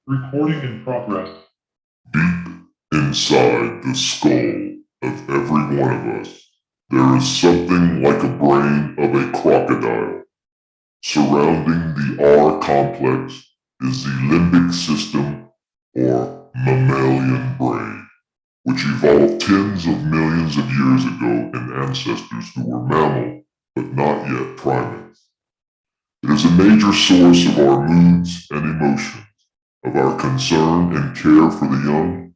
Recording in progress. Deep inside the skull of every one of us, there is something like a brain of a crocodile. Surrounding the R complex is the limbic system, or mammalian brain, which evolved tens of millions of years ago in ancestors who were mammal, but not yet primates. It is a major source of our moods and emotions, of our concern and care for the young,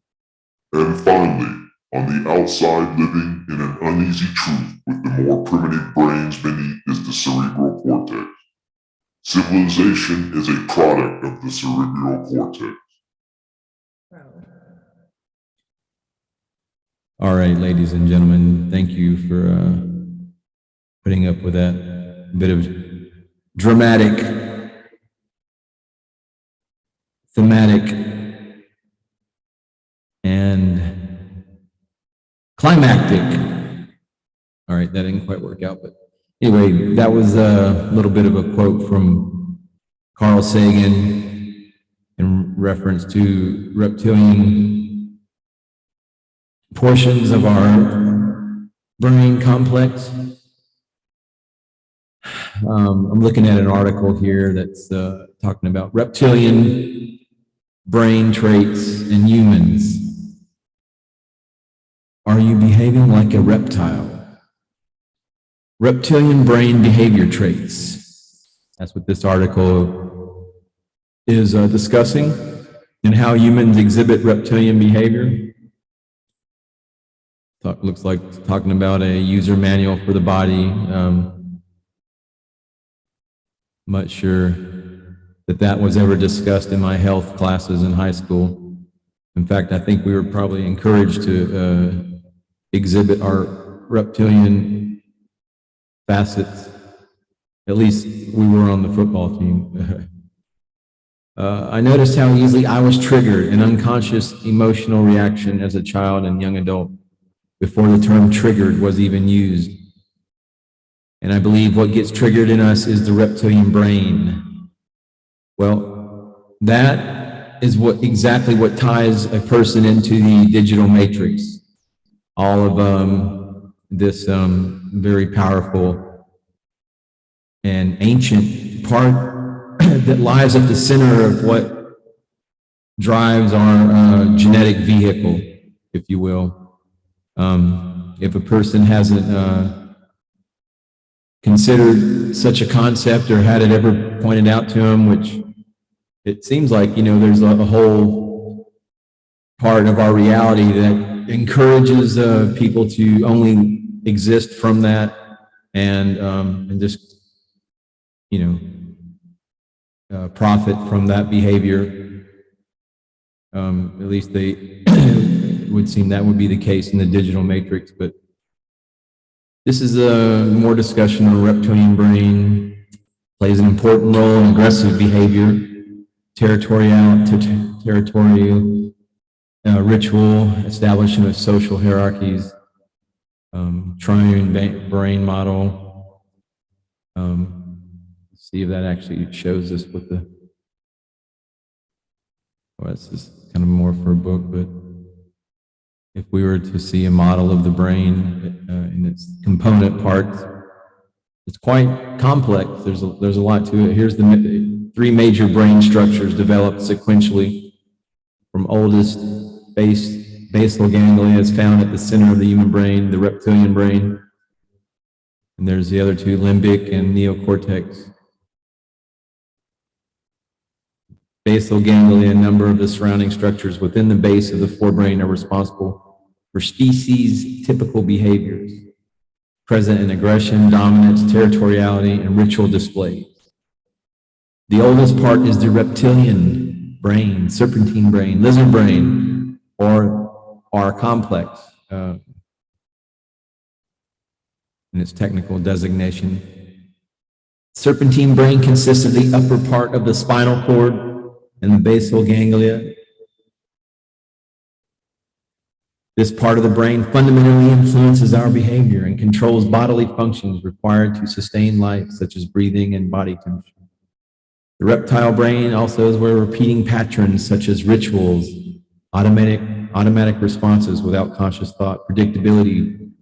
and finally, on the outside living in an uneasy truth with the more primitive brains beneath is the cerebral cortex. Civilization is a product of the cerebral cortex. All right, ladies and gentlemen, thank you for putting up with that bit of dramatic, thematic, and climactic. All right, that didn't quite work out, but anyway, that was a little bit of a quote from Carl Sagan in reference to reptilian portions of our brain complex. I'm looking at an article here that's talking about reptilian brain traits in humans. Are you behaving like a reptile? Reptilian brain behavior traits. That's what this article is discussing, and how humans exhibit reptilian behavior. Looks like it's talking about a user manual for the body. Not sure that was ever discussed in my health classes in high school. In fact, I think we were probably encouraged to exhibit our reptilian facets. At least we were on the football team. I noticed how easily I was triggered, an unconscious emotional reaction as a child and young adult, before the term triggered was even used. And I believe what gets triggered in us is the reptilian brain. Well, that is exactly what ties a person into the digital matrix. All of this very powerful and ancient part that lies at the center of what drives our genetic vehicle, if you will. If a person hasn't considered such a concept or had it ever pointed out to him, which it seems like, there's a whole part of our reality that encourages people to only exist from that and just, profit from that behavior. At least they would seem that would be the case in the digital matrix, but this is more discussion on reptilian brain. Plays an important role in aggressive behavior, territorial ritual, establishment of social hierarchies, triune brain model. Let's see if that actually shows us what the. Well, this is kind of more for a book, but if we were to see a model of the brain in its component parts, it's quite complex. There's a lot to it. Here's the three major brain structures developed sequentially from oldest basal ganglia is found at the center of the human brain, the reptilian brain. And there's the other two, limbic and neocortex. Basal ganglia, a number of the surrounding structures within the base of the forebrain are responsible for species-typical behaviors present in aggression, dominance, territoriality, and ritual displays. The oldest part is the reptilian brain, serpentine brain, lizard brain, or R complex in its technical designation. Serpentine brain consists of the upper part of the spinal cord and the basal ganglia. This part of the brain fundamentally influences our behavior and controls bodily functions required to sustain life, such as breathing and body temperature. The reptile brain also is where repeating patterns such as rituals, automatic responses without conscious thought, predictability,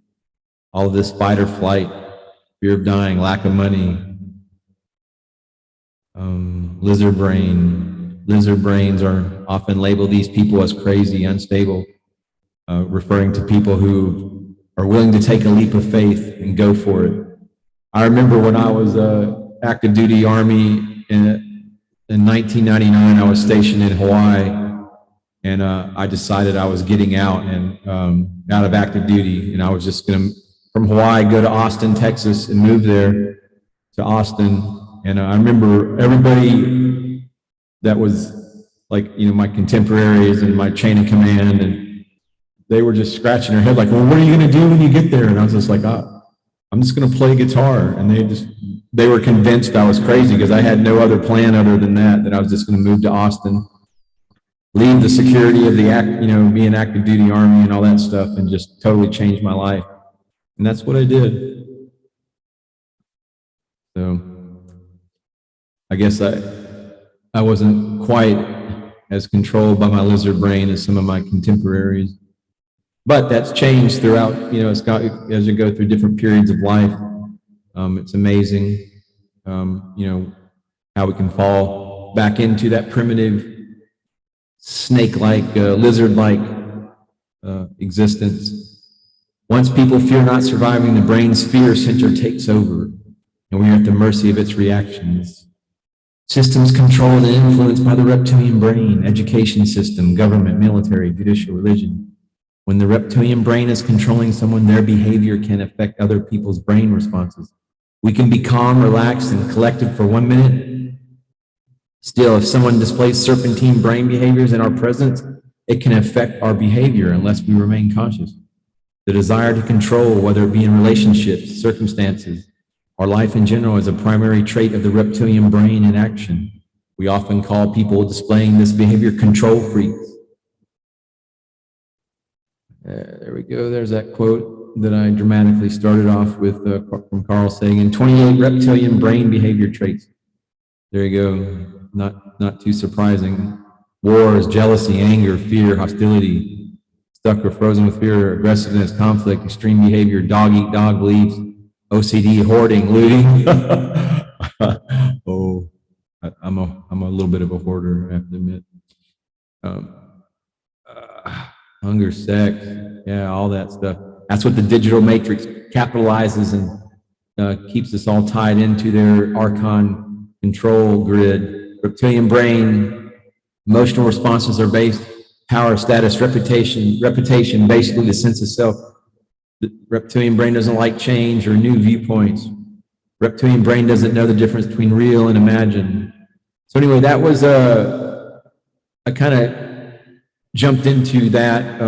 all of this fight or flight, fear of dying, lack of money, lizard brain. Lizard brains are often labeled these people as crazy, unstable, referring to people who are willing to take a leap of faith and go for it. I remember when I was active duty Army in 1999, I was stationed in Hawaii, and I decided I was getting out and out of active duty, and I was just going to, from Hawaii, go to Austin, Texas, and move there to Austin. And I remember everybody that was like, my contemporaries and my chain of command, and they were just scratching their head like, well, what are you going to do when you get there? And I was just like, I'm just going to play guitar. And they were convinced I was crazy because I had no other plan other than that I was just going to move to Austin, leave the security of the being active duty Army and all that stuff, and just totally change my life. And that's what I did. So I guess I wasn't quite as controlled by my lizard brain as some of my contemporaries. But that's changed throughout, as you go through different periods of life. It's amazing, how we can fall back into that primitive, snake-like, lizard-like existence. Once people fear not surviving, the brain's fear center takes over, and we are at the mercy of its reactions. Systems controlled and influenced by the reptilian brain, education system, government, military, judicial, religion. When the reptilian brain is controlling someone, their behavior can affect other people's brain responses. We can be calm, relaxed, and collected for 1 minute. Still, if someone displays serpentine brain behaviors in our presence, it can affect our behavior unless we remain conscious. The desire to control, whether it be in relationships, circumstances, or life in general, is a primary trait of the reptilian brain in action. We often call people displaying this behavior control freaks. There we go. There's that quote that I dramatically started off with from Carl Sagan. 28 reptilian brain behavior traits. There you go. Not too surprising. Wars, jealousy, anger, fear, hostility, stuck or frozen with fear, aggressiveness, conflict, extreme behavior, dog eat dog beliefs, OCD, hoarding, looting. Oh, I'm a little bit of a hoarder, I have to admit. Hunger, sex, yeah, all that stuff. That's what the digital matrix capitalizes and keeps us all tied into their Archon control grid. Reptilian brain, emotional responses are based, power, status, reputation, basically the sense of self. The reptilian brain doesn't like change or new viewpoints. Reptilian brain doesn't know the difference between real and imagined. So anyway, that was I kind of jumped into that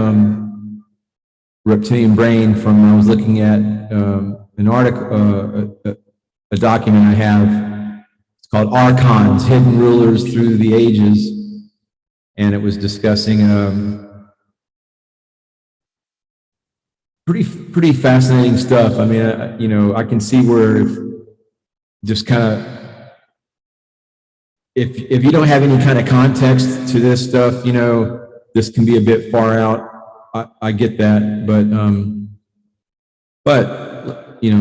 reptilian brain from I was looking at an article, a document I have. It's called Archons, Hidden Rulers Through the Ages, and it was discussing pretty fascinating stuff. I mean, I can see where if you don't have any kind of context to this stuff, this can be a bit far out. I get that, but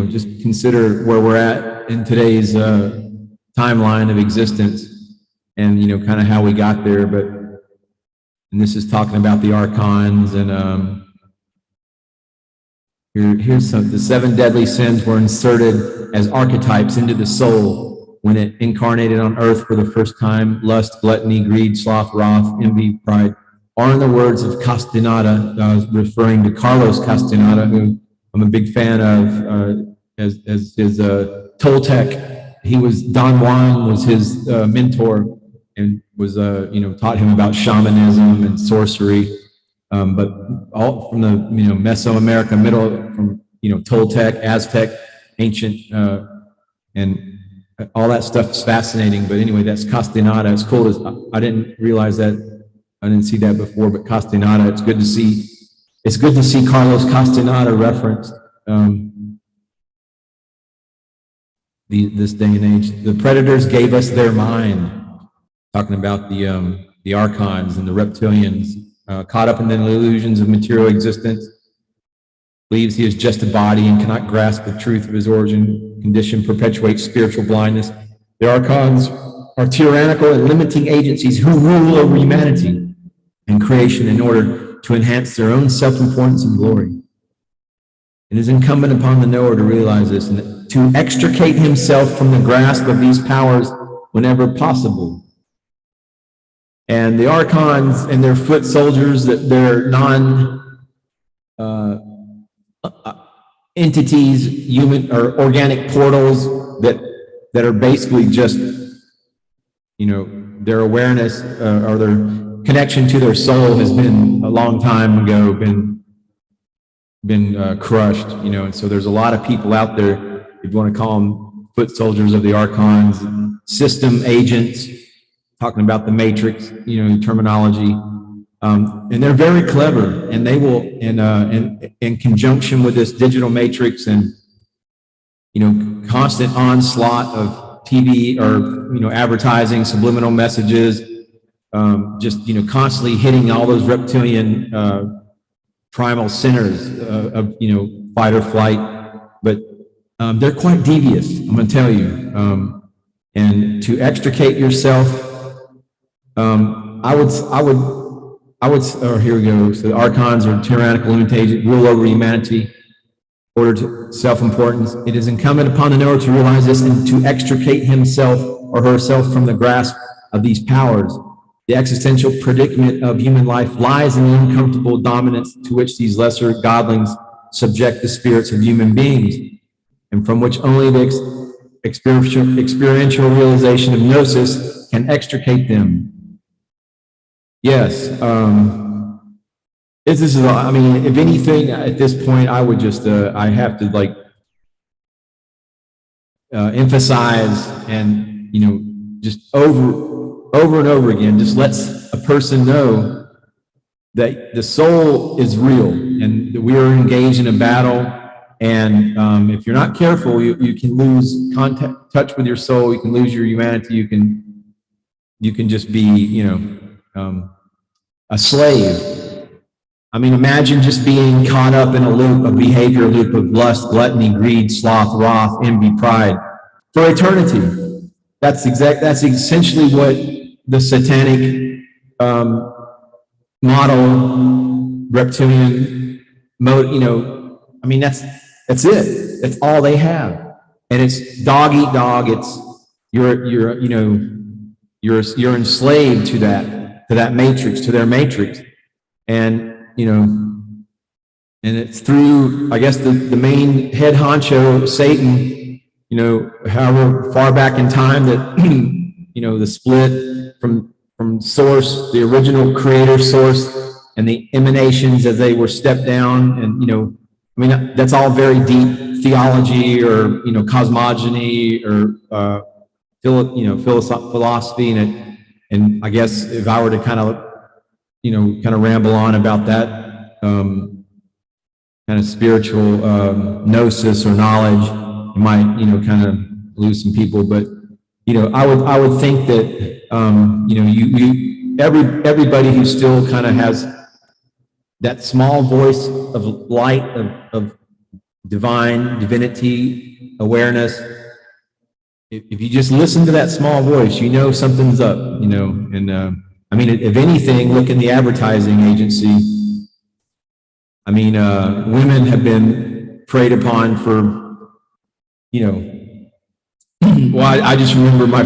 just consider where we're at in today's timeline of existence, and kind of how we got there. And this is talking about the Archons, and here's the 7 deadly sins were inserted as archetypes into the soul when it incarnated on earth for the first time: lust, gluttony, greed, sloth, wrath, envy, pride. Or in the words of Castaneda, referring to Carlos Castaneda, who I'm a big fan of, as his Toltec. He was, Don Juan was his mentor, and was taught him about shamanism and sorcery. But all from the Mesoamerica, from Toltec, Aztec, ancient, and all that stuff is fascinating. But anyway, that's Castaneda. It's cool. I didn't realize that. I didn't see that before, but Castaneda, it's good to see Carlos Castaneda referenced. this day and age. The predators gave us their mind, talking about the Archons and the Reptilians, caught up in the illusions of material existence, believes he is just a body and cannot grasp the truth of his origin condition, perpetuates spiritual blindness. The Archons are tyrannical and limiting agencies who rule over humanity and creation in order to enhance their own self-importance and glory. It is incumbent upon the knower to realize this and to extricate himself from the grasp of these powers whenever possible. And the Archons and their foot soldiers, that they're entities, human or organic portals that are basically just, their awareness or their connection to their soul has been a long time ago been crushed, and so there's a lot of people out there, if you want to call them foot soldiers of the Archons, system agents, talking about the matrix, terminology. And they're very clever, and they will, in conjunction with this digital matrix and, constant onslaught of TV or, advertising, subliminal messages, just, constantly hitting all those reptilian primal centers of, fight or flight. But they're quite devious, I'm going to tell you. And to extricate yourself, I would, here we go. So the Archons are tyrannical, limited, rule over humanity, order to self-importance. It is incumbent upon the knower to realize this and to extricate himself or herself from the grasp of these powers. The existential predicament of human life lies in the uncomfortable dominance to which these lesser godlings subject the spirits of human beings, and from which only the experiential realization of gnosis can extricate them. Yes, this is, I mean, if anything, at this point, I would just, I have to emphasize and, just over and over again, just lets a person know that the soul is real and that we are engaged in a battle. And if you're not careful, you can lose touch with your soul. You can lose your humanity. You can just be, a slave. I mean, imagine just being caught up in a loop, a behavior loop of lust, gluttony, greed, sloth, wrath, envy, pride for eternity. That's essentially what the satanic model, reptilian mode, I mean, that's it. That's all they have. And it's dog eat dog. It's you're enslaved to that matrix, to their matrix. And and it's through, I guess, the main head honcho, Satan, however far back in time that the split from source, the original creator source, and the emanations as they were stepped down. And I mean, that's all very deep theology or cosmogony or philosophy, and I guess if I were to kind of ramble on about that kind of spiritual gnosis or knowledge, it might kind of lose some people. But I would think that everybody who still kind of has that small voice of light, of divinity, awareness, if you just listen to that small voice, something's up, and I mean, if anything, look in the advertising agency. I mean, women have been preyed upon for, well, I just remember my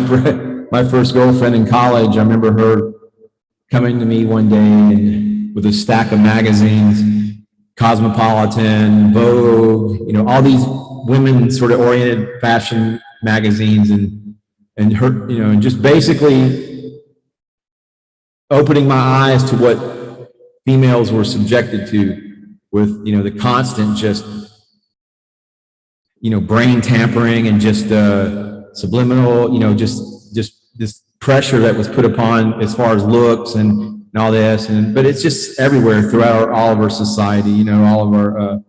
first girlfriend in college. I remember her coming to me one day with a stack of magazines, Cosmopolitan, Vogue, all these women sort of oriented fashion magazines, and her, and just basically opening my eyes to what females were subjected to with, the constant just, brain tampering and just subliminal, just this pressure that was put upon as far as looks and all this, but it's just everywhere throughout all of our society, all of our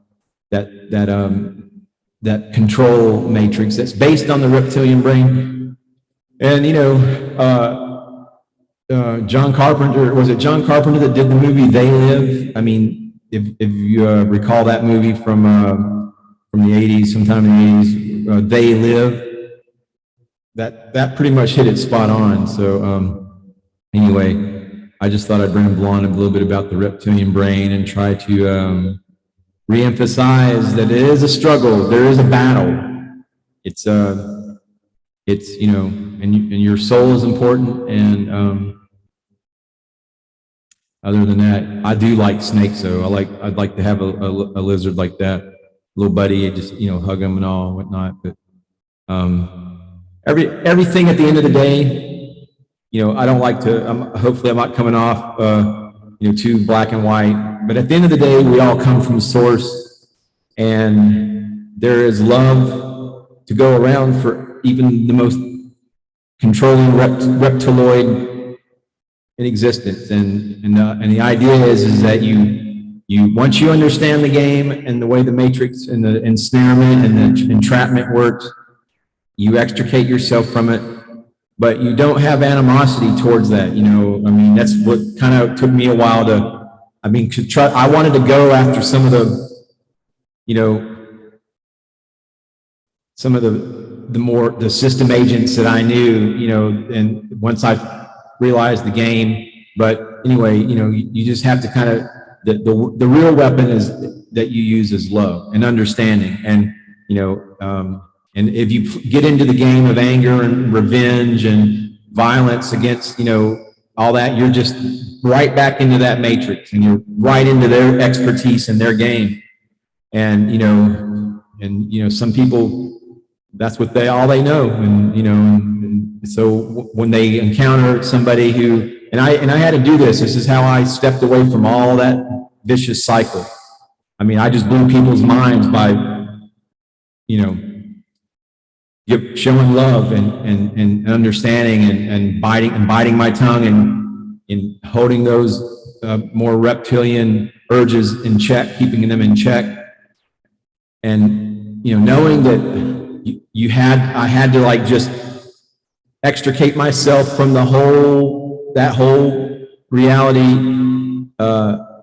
that control matrix that's based on the reptilian brain. And, you know, John Carpenter, was it John Carpenter that did the movie They Live? I mean, if you recall that movie from the 80s, sometime in the 80s, They Live, that pretty much hit it spot on. So anyway, I just thought I'd ramble on a little bit about the reptilian brain and try to reemphasize that it is a struggle, there is a battle. It's you know, and your soul is important, and other than that, I do like snakes, though. I'd like to have a lizard like that, little buddy, just, you know, hug him and all, whatnot. But everything at the end of the day, you know, I don't like to, hopefully I'm not coming off, you know, too black and white, but at the end of the day, we all come from source, and there is love to go around for even the most controlling reptiloid in existence. And the idea is that you once you understand the game and the way the matrix and the ensnarement and the entrapment works, you extricate yourself from it, but you don't have animosity towards that. You know, I mean, that's what kind of took me a while to, I mean, to try. I wanted to go after some of the, you know, some of the system agents that I knew, you know, and once I realize the game. But anyway, you know, you just have to kind of, the real weapon is that you use is love and understanding. And, you know, and if you get into the game of anger and revenge and violence against, you know, all that, you're just right back into that matrix, and you're right into their expertise and their game. And, you know, some people, that's what all they know. And, you know, and so when they encounter somebody who, and I had to do this. This is how I stepped away from all that vicious cycle. I mean, I just blew people's minds by, you know, showing love and understanding and biting my tongue and holding those more reptilian urges in check, keeping them in check. And, you know, knowing that I had to like just extricate myself from that whole reality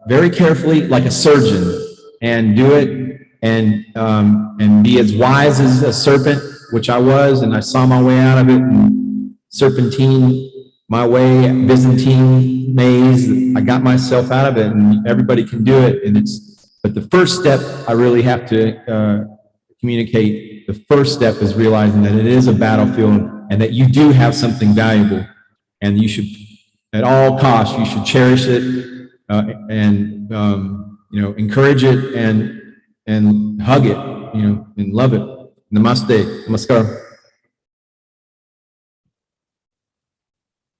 very carefully, like a surgeon, and do it and be as wise as a serpent, which I was, and I saw my way out of it, and serpentine my way, Byzantine maze. I got myself out of it, and everybody can do it. But the first step I really have to communicate. The first step is realizing that it is a battlefield, and that you do have something valuable, and you should, at all costs, you should cherish it and you know, encourage it and hug it, you know, and love it. Namaste, namaskar.